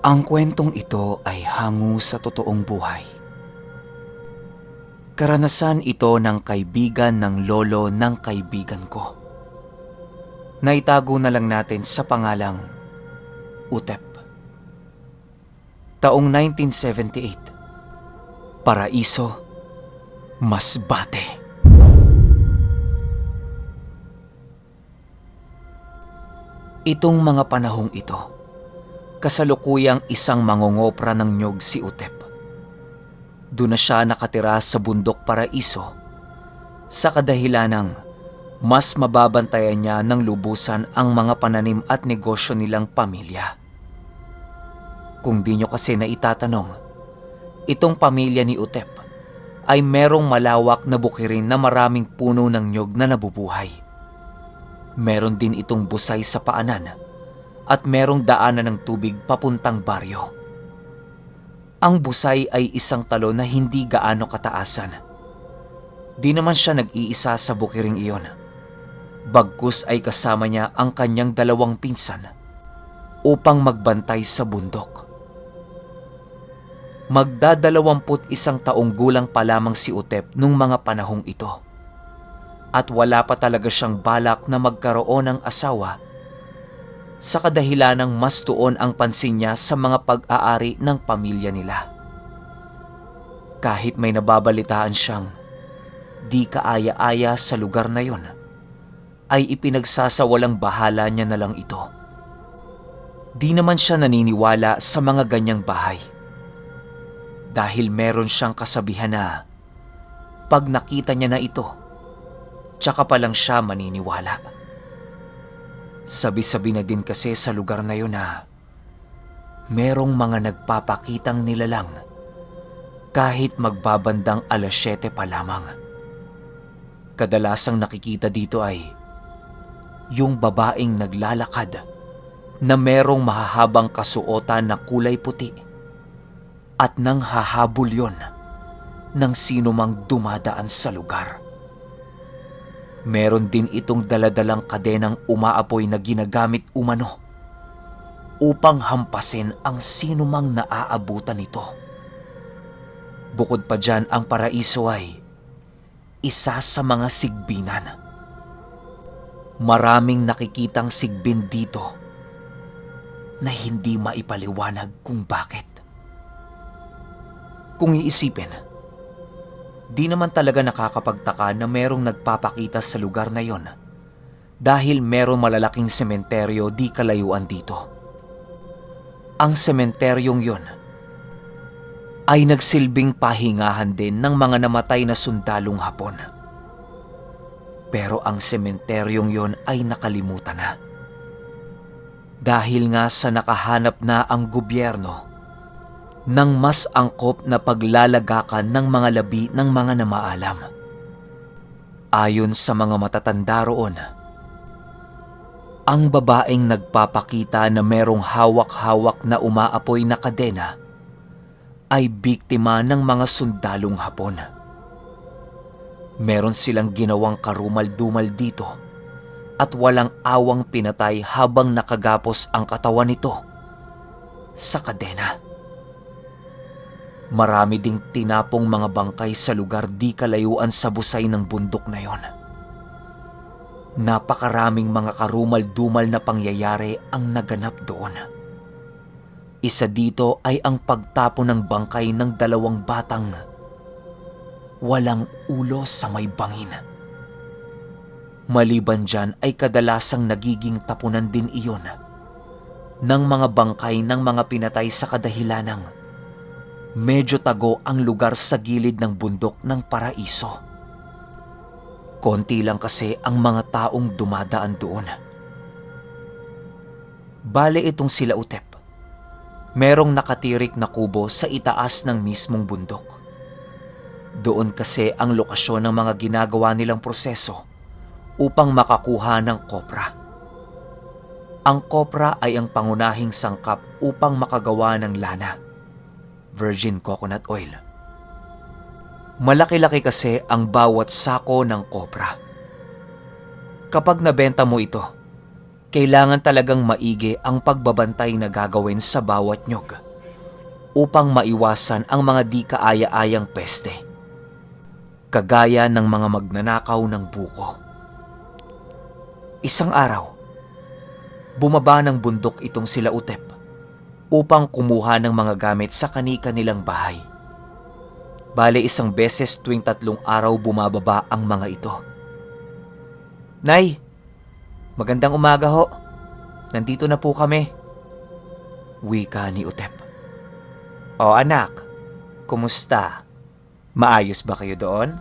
Ang kwentong ito ay hango sa totoong buhay. Karanasan ito ng kaibigan ng lolo ng kaibigan ko. Naitago na lang natin sa pangalang Utep. Taong 1978, Paraiso, Masbate. Itong mga panahong ito, kasalukuyang isang mangongopra ng nyog si Utep. Doon na siya nakatira sa bundok Paraiso sa kadahilanang mas mababantayan niya ng lubusan ang mga pananim at negosyo nilang pamilya. Kung di nyo kasi naitatanong, itong pamilya ni Utep ay merong malawak na bukirin na maraming puno ng nyog na nabubuhay. Meron din itong busay sa paanan at merong daanan ng tubig papuntang baryo. Ang busay ay isang talo na hindi gaano kataasan. Di naman siya nag-iisa sa bukiring iyon. Bagkus ay kasama niya ang kanyang dalawang pinsan upang magbantay sa bundok. Magdadalawamput-isang taong gulang pa lamang si Utep nung mga panahong ito. At wala pa talaga siyang balak na magkaroon ng asawa sa kadahilanang mas tuon ang pansin niya sa mga pag-aari ng pamilya nila. Kahit may nababalitaan siyang di kaaya-aya sa lugar na yon, ay ipinagsasawalang bahala niya na lang ito. Di naman siya naniniwala sa mga ganyang bahay. Dahil meron siyang kasabihan na pag nakita niya na ito, tsaka pa lang siya maniniwala. Sabi-sabi na din kasi sa lugar na yun na merong mga nagpapakitang nilalang kahit magbabandang 7:00 pa lamang. Kadalasang nakikita dito ay yung babaeng naglalakad na merong mahahabang kasuotan na kulay puti at nang hahabol yon ng sino mang dumadaan sa lugar. Meron din itong daladalang kadenang umaapoy na ginagamit umano upang hampasin ang sino mang naaabutan nito. Bukod pa dyan, ang Paraiso ay isa sa mga sigbinan. Maraming nakikitang sigbin dito na hindi maipaliwanag kung bakit. Kung iisipin, di naman talaga nakakapagtaka na merong nagpapakita sa lugar na yon dahil merong malalaking sementeryo di kalayuan dito. Ang sementeryong yon ay nagsilbing pahingahan din ng mga namatay na sundalong Hapon. Pero ang sementeryong yon ay nakalimutan na. Dahil nga sa nakahanap na ang gobyerno ng mas angkop na paglalagakan ng mga labi ng mga namaalam. Ayon sa mga matatanda roon, ang babaeng nagpapakita na merong hawak-hawak na umaapoy na kadena ay biktima ng mga sundalong Hapon. Meron silang ginawang karumal-dumal dito at walang awang pinatay habang nakagapos ang katawan nito sa kadena. Marami ding tinapong mga bangkay sa lugar di kalayuan sa busay ng bundok na yon. Napakaraming mga karumal-dumal na pangyayari ang naganap doon. Isa dito ay ang pagtapon ng bangkay ng 2 batang walang ulo sa may bangin. Maliban dyan ay kadalasang nagiging tapunan din iyon ng mga bangkay ng mga pinatay sa kadahilanang medyo tago ang lugar sa gilid ng bundok ng Paraiso. Konti lang kasi ang mga taong dumadaan doon. Bale itong sila Utep, merong nakatirik na kubo sa itaas ng mismong bundok. Doon kasi ang lokasyon ng mga ginagawa nilang proseso upang makakuha ng kopra. Ang kopra ay ang pangunahing sangkap upang makagawa ng lana, virgin coconut oil. Malaki-laki kasi ang bawat sako ng kopra. Kapag nabenta mo ito, Kailangan talagang maigi ang pagbabantay na gagawin sa bawat nyog upang maiwasan ang mga di kaaya-ayang peste, kagaya ng mga magnanakaw ng buko. Isang araw, bumaba ng bundok itong sila Utep upang kumuha ng mga gamit sa kani-kanilang bahay. Bale 1 beses tuwing 3 araw bumababa ang mga ito. "Nay, magandang umaga ho. Nandito na po kami." Wika ni Utep. "O anak, kumusta? Maayos ba kayo doon?"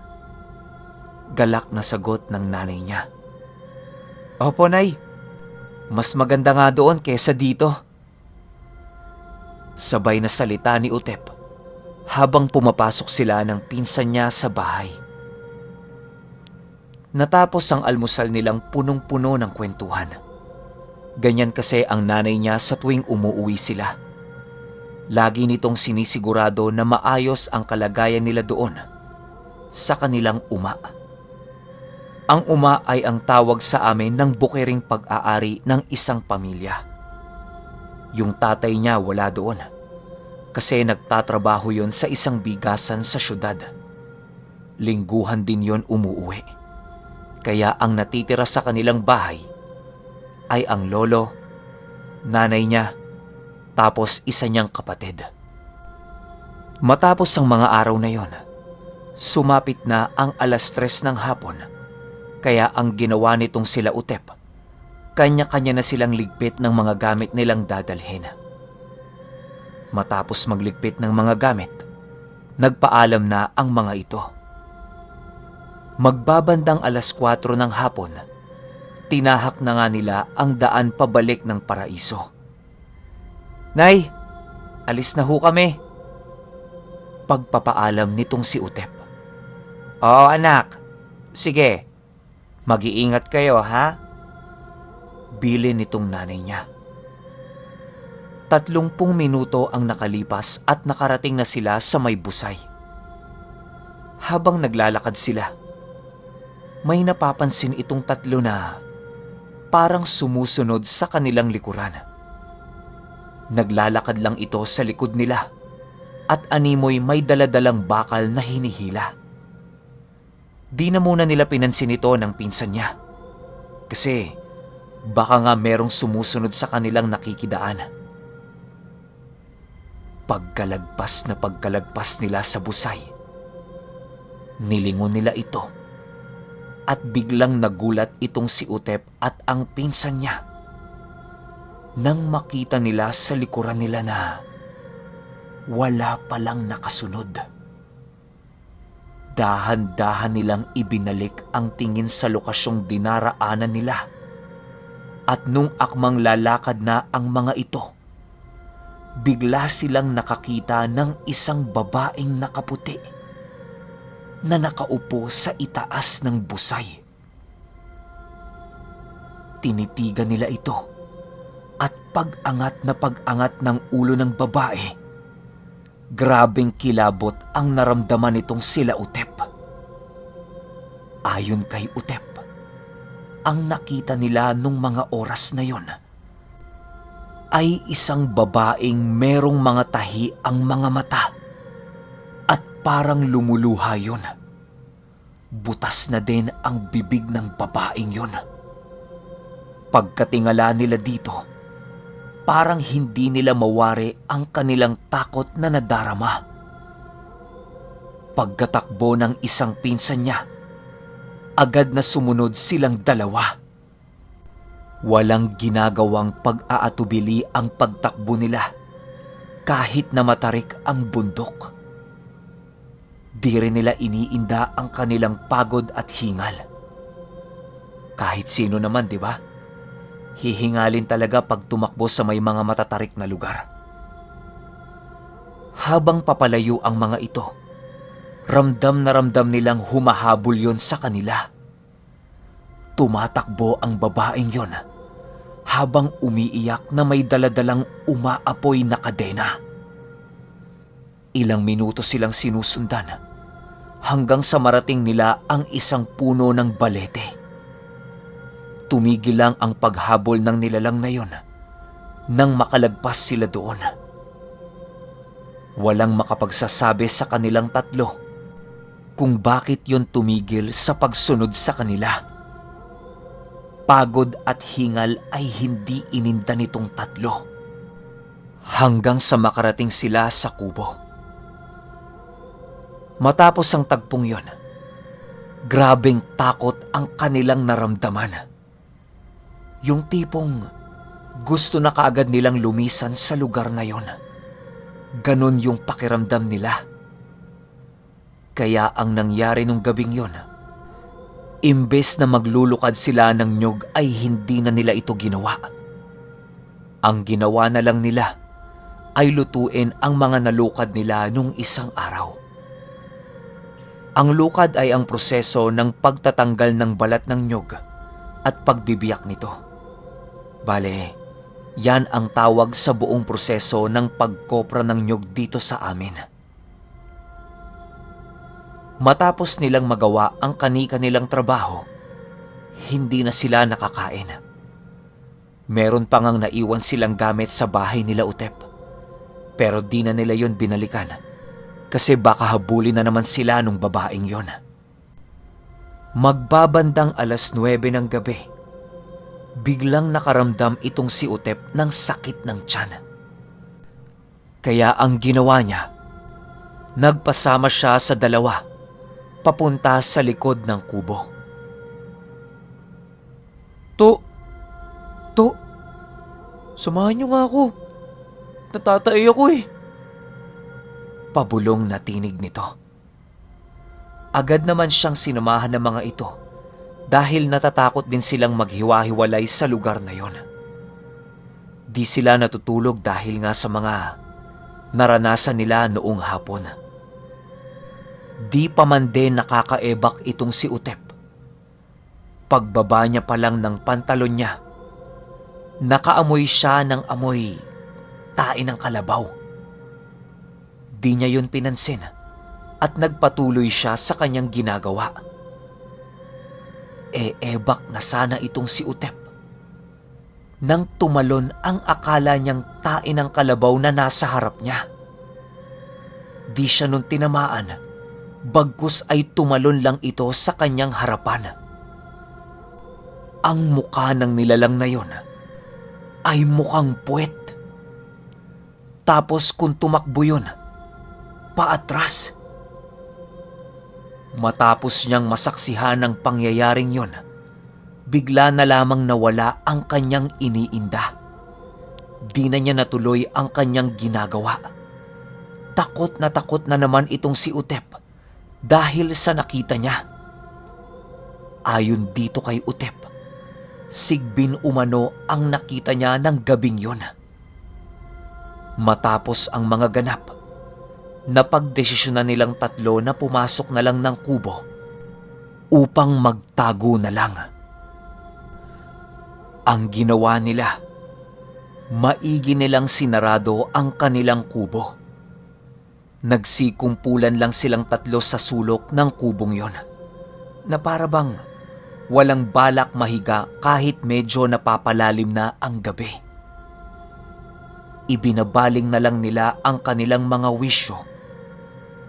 Galak na sagot ng nanay niya. "Opo, Nay. Mas maganda nga doon kesa dito." Sabay na salita ni Utep habang pumapasok sila ng pinsan niya sa bahay. Natapos ang almusal nilang punong-puno ng kwentuhan. Ganyan kasi ang nanay niya sa tuwing umuuwi sila. Lagi nitong sinisigurado na maayos ang kalagayan nila doon sa kanilang uma. Ang uma ay ang tawag sa amin ng bukiring pag-aari ng isang pamilya. Yung tatay niya wala doon kasi nagtatrabaho yon sa isang bigasan sa syudad. Lingguhan din yon umuuwi. Kaya ang natitira sa kanilang bahay ay ang lolo, nanay niya, tapos isa niyang kapatid. Matapos ang mga araw na yon, sumapit na ang 3:00 ng hapon. Kaya ang ginawa nitong sila Utep, kanya-kanya na silang ligpit ng mga gamit nilang dadalhin. Matapos magligpit ng mga gamit, nagpaalam na ang mga ito. Magbabandang 4:00 ng hapon, tinahak na nga nila ang daan pabalik ng paraiso. "Nay, alis na ho kami." Pagpapaalam nitong si Utep. "Oo anak, sige. Mag-iingat kayo ha?" Bilin nitong nanay niya. 30 minuto ang nakalipas at nakarating na sila sa may busay. Habang naglalakad sila, may napapansin itong 3 na parang sumusunod sa kanilang likuran. Naglalakad lang ito sa likod nila at animoy may daladalang bakal na hinihila. Di na muna nila pinansin ito ng pinsan niya kasi baka nga merong sumusunod sa kanilang nakikidaan. Pagkalagpas nila sa busay, nilingon nila ito at biglang nagulat itong si Utep at ang pinsan niya nang makita nila sa likuran nila na wala palang nakasunod. Dahan-dahan nilang ibinalik ang tingin sa lokasyong dinaraanan nila at nung akmang lalakad na ang mga ito, bigla silang nakakita ng isang babaeng nakaputi na nakaupo sa itaas ng busay. Tinitigan nila ito at pag-angat ng ulo ng babae, grabeng kilabot ang naramdaman nitong sila Utep. Ayon kay Utep, ang nakita nila nung mga oras na yon ay isang babaeng merong mga tahi ang mga mata at parang lumuluha yun. Butas na din ang bibig ng babaeng yun. Pagkatingala nila dito, parang hindi nila mawari ang kanilang takot na nadarama. Pagkatakbo ng isang pinsan niya, agad na sumunod silang dalawa. Walang ginagawang pag-aatubili ang pagtakbo nila kahit na matarik ang bundok. Di rin nila iniinda ang kanilang pagod at hingal. Kahit sino naman, di ba? Hihingalin talaga pag tumakbo sa may mga matatarik na lugar. Habang papalayo ang mga ito, ramdam na ramdam nilang humahabol yon sa kanila. Tumatakbo ang babaeng yon habang umiiyak na may daladalang umaapoy na kadena. Ilang minuto silang sinusundan hanggang sa marating nila ang isang puno ng balete. Tumigil lang ang paghabol ng nilalang na yon nang makalagpas sila doon. Walang makapagsasabi sa kanilang tatlo kung bakit yon tumigil sa pagsunod sa kanila. Pagod at hingal ay hindi ininda nitong tatlo hanggang sa makarating sila sa kubo. Matapos ang tagpong yon, grabeng takot ang kanilang naramdaman. Yung tipong gusto na kaagad nilang lumisan sa lugar na yon. Ganon yung pakiramdam nila. Kaya ang nangyari nung gabing yon, imbes na maglulukad sila ng nyog ay hindi na nila ito ginawa. Ang ginawa na lang nila ay lutuin ang mga nalukad nila nung isang araw. Ang lukad ay ang proseso ng pagtatanggal ng balat ng nyog at pagbibiyak nito. Bale, yan ang tawag sa buong proseso ng pagkopra ng nyog dito sa amin. Matapos nilang magawa ang kani-kanilang trabaho, hindi na sila nakakain. Meron pa ngang naiwan silang gamit sa bahay nila Utep, pero di na nila yon binalikan kasi baka habulin na naman sila nung babaeng yon. Magbabandang 9:00 ng gabi, biglang nakaramdam itong si Utep ng sakit ng tiyan. Kaya ang ginawa niya, nagpasama siya sa dalawa papunta sa likod ng kubo. To, samahan niyo nga ako. Natatay ako eh. Pabulong na tinig nito. Agad naman siyang sinamahan ng mga ito dahil natatakot din silang maghiwa-hiwalay sa lugar na yon. Di sila natutulog dahil nga sa mga naranasan nila noong hapon. Di pa man din nakakaebak itong si Utep. Pagbaba niya pa lang ng pantalon niya, nakaamoy siya ng amoy tae ng kalabaw. Di niya yun pinansin at nagpatuloy siya sa kanyang ginagawa. Ebak na sana itong si Utep nang tumalon ang akala niyang tae ng kalabaw na nasa harap niya. Di siya nun tinamaan, bagkus ay tumalon lang ito sa kanyang harapan. Ang mukha ng nilalang na yon ay mukhang puwet. Tapos kung tumakbo yun, paatras. Matapos niyang masaksihan ng pangyayaring yon, bigla na lamang nawala ang kanyang iniinda. Di na niya natuloy ang kanyang ginagawa. Takot na naman itong si Utep dahil sa nakita niya. Ayon dito kay Utep, sigbin umano ang nakita niya ng gabing yon. Matapos ang mga ganap, napagdesisyonan nilang tatlo na pumasok na lang ng kubo upang magtago na lang. Ang ginawa nila, maigi nilang sinarado ang kanilang kubo. Nagsikumpulan lang silang tatlo sa sulok ng kubong yon, na para bang walang balak mahiga kahit medyo napapalalim na ang gabi. Ibinabaling na lang nila ang kanilang mga wisyo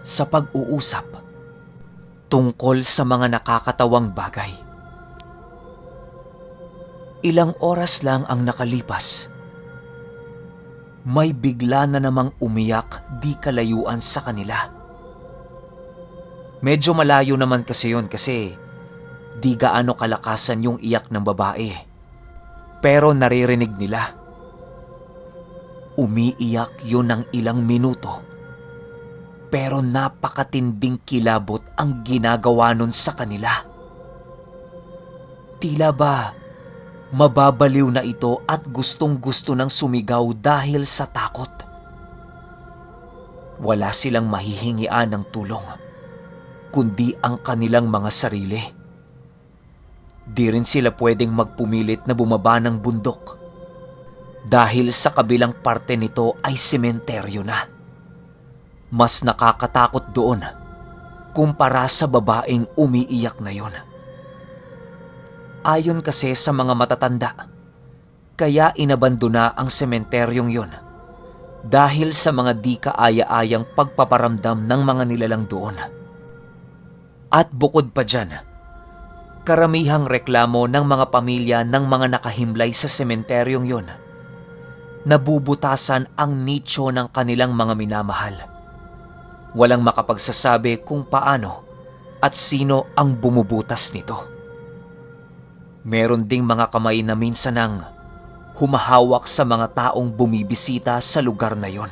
sa pag-uusap tungkol sa mga nakakatawang bagay. Ilang oras lang ang nakalipas, may bigla na namang umiyak di kalayuan sa kanila. Medyo malayo naman kasi yon kasi di gaano kalakasan yung iyak ng babae. Pero naririnig nila. Umiiyak yun ng ilang minuto. Pero napakatinding kilabot ang ginagawa nun sa kanila. Tila ba mababaliw na ito at gustong-gusto ng sumigaw dahil sa takot. Wala silang mahihingian ng tulong, kundi ang kanilang mga sarili. Di rin sila pwedeng magpumilit na bumaba ng bundok dahil sa kabilang parte nito ay sementeryo na. Mas nakakatakot doon kumpara sa babaeng umiiyak na yon. Ayon kasi sa mga matatanda, kaya inabandona ang sementeryong yun dahil sa mga di kaaya-ayang pagpaparamdam ng mga nilalang doon. At bukod pa dyan, karamihang reklamo ng mga pamilya ng mga nakahimlay sa sementeryong yun, nabubutasan ang nicho ng kanilang mga minamahal. Walang makapagsasabi kung paano at sino ang bumubutas nito. Meron ding mga kamay na minsanang humahawak sa mga taong bumibisita sa lugar na yon.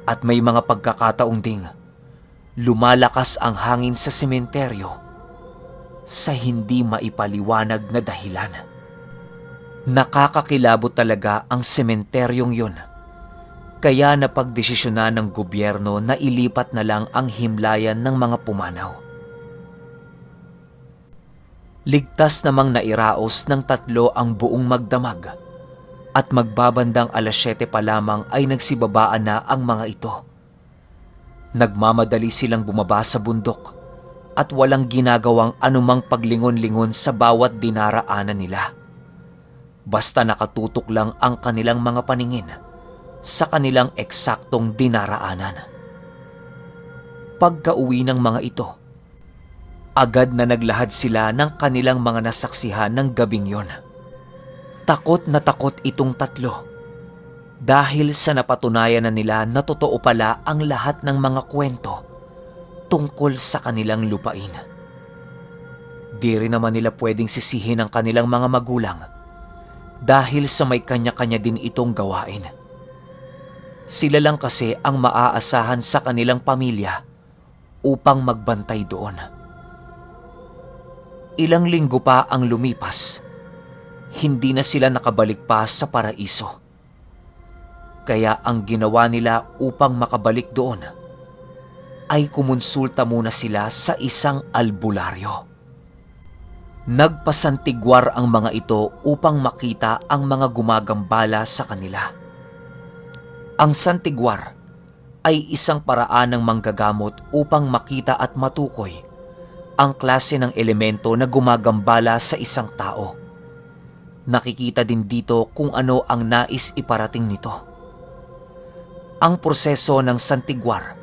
At may mga pagkakataong ding lumalakas ang hangin sa sementeryo sa hindi maipaliwanag na dahilan. Nakakakilabot talaga ang sementeryong yon. Kaya napagdesisyonan ng gobyerno na ilipat na lang ang himlayan ng mga pumanaw. Ligtas namang nairaos ng 3 ang buong magdamag at magbabandang 7:00 pa lamang ay nagsibabaan na ang mga ito. Nagmamadali silang bumaba sa bundok at walang ginagawang anumang paglingon-lingon sa bawat dinaraanan nila. Basta nakatutok lang ang kanilang mga paningin sa kanilang eksaktong dinaraanan. Pagka-uwi ng mga ito, agad na naglahad sila ng kanilang mga nasaksihan ng gabing yon. Takot na takot itong 3 dahil sa napatunayan na nila na totoo pala ang lahat ng mga kwento tungkol sa kanilang lupain. Di rin naman nila pwedeng sisihin ang kanilang mga magulang dahil sa may kanya-kanya din itong gawain. Sila lang kasi ang maaasahan sa kanilang pamilya upang magbantay doon. Ilang linggo pa ang lumipas, hindi na sila nakabalik pa sa paraiso. Kaya ang ginawa nila upang makabalik doon ay kumonsulta muna sila sa isang albularyo. Nagpasantigwar ang mga ito upang makita ang mga gumagambala sa kanila. Ang santigwar ay isang paraan ng manggagamot upang makita at matukoy ang klase ng elemento na gumagambala sa isang tao. Nakikita din dito kung ano ang nais iparating nito. Ang proseso ng santigwar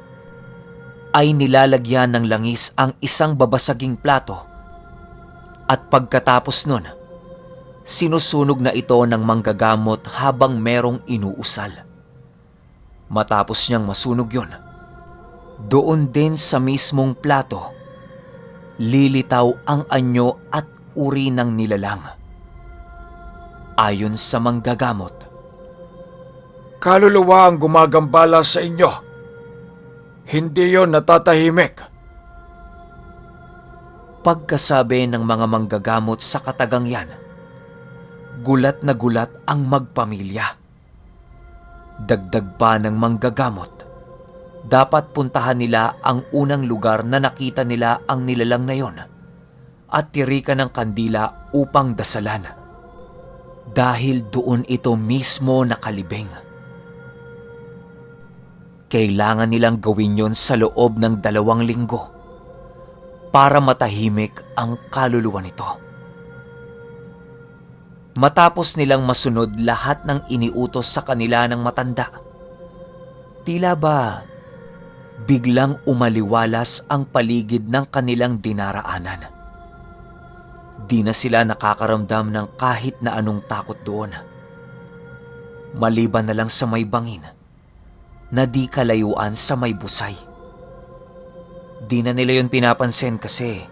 ay nilalagyan ng langis ang isang babasaging plato at pagkatapos nun, sinusunog na ito ng manggagamot habang merong inuusal. Matapos niyang masunog yun, doon din sa mismong plato, lilitaw ang anyo at uri ng nilalang. Ayon sa manggagamot, kaluluwa ang gumagambala sa inyo. Hindi yon natatahimik. Pagkasabi ng mga manggagamot sa katagang yan, gulat na gulat ang magpamilya. Dagdag pa ng manggagamot, dapat puntahan nila ang unang lugar na nakita nila ang nilalang na yon at tirikan ng kandila upang dasalan. Dahil doon ito mismo nakalibing. Kailangan nilang gawin yon sa loob ng 2 linggo para matahimik ang kaluluwa nito. Matapos nilang masunod lahat ng iniutos sa kanila ng matanda, tila ba biglang umaliwalas ang paligid ng kanilang dinaraanan. Di na sila nakakaramdam ng kahit na anong takot doon. Maliban na lang sa may bangin na di kalayuan sa may busay. Di na nila yun pinapansin kasi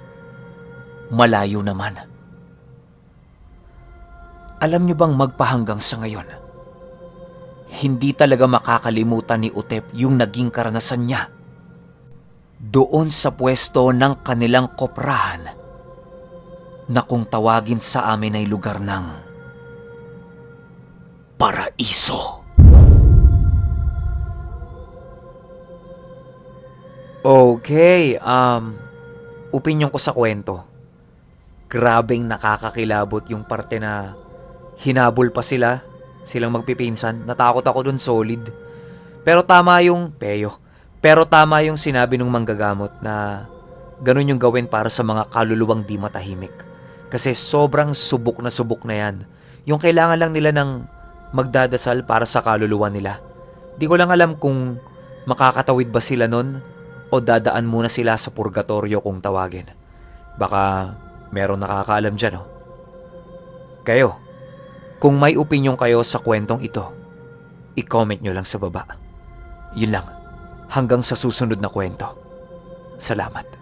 malayo naman. Alam niyo bang magpahanggang sa ngayon, hindi talaga makakalimutan ni Utep yung naging karanasan niya doon sa pwesto ng kanilang koprahan na kung tawagin sa amin ay lugar ng paraiso. Okay, opinyon ko sa kwento. Grabeng nakakakilabot yung parte na hinabol pa silang magpipinsan. Natakot ako dun, solid. Pero tama yung sinabi ng manggagamot na ganun yung gawin para sa mga kaluluwang di matahimik. Kasi sobrang subok na yan. Yung kailangan lang nila ng magdadasal para sa kaluluwa nila. Di ko lang alam kung makakatawid ba sila nun o dadaan muna sila sa purgatorio kung tawagin. Baka meron nakakaalam dyan, oh. Kayo, kung may opinyon kayo sa kwentong ito, i-comment nyo lang sa baba. Yun lang. Hanggang sa susunod na kwento. Salamat.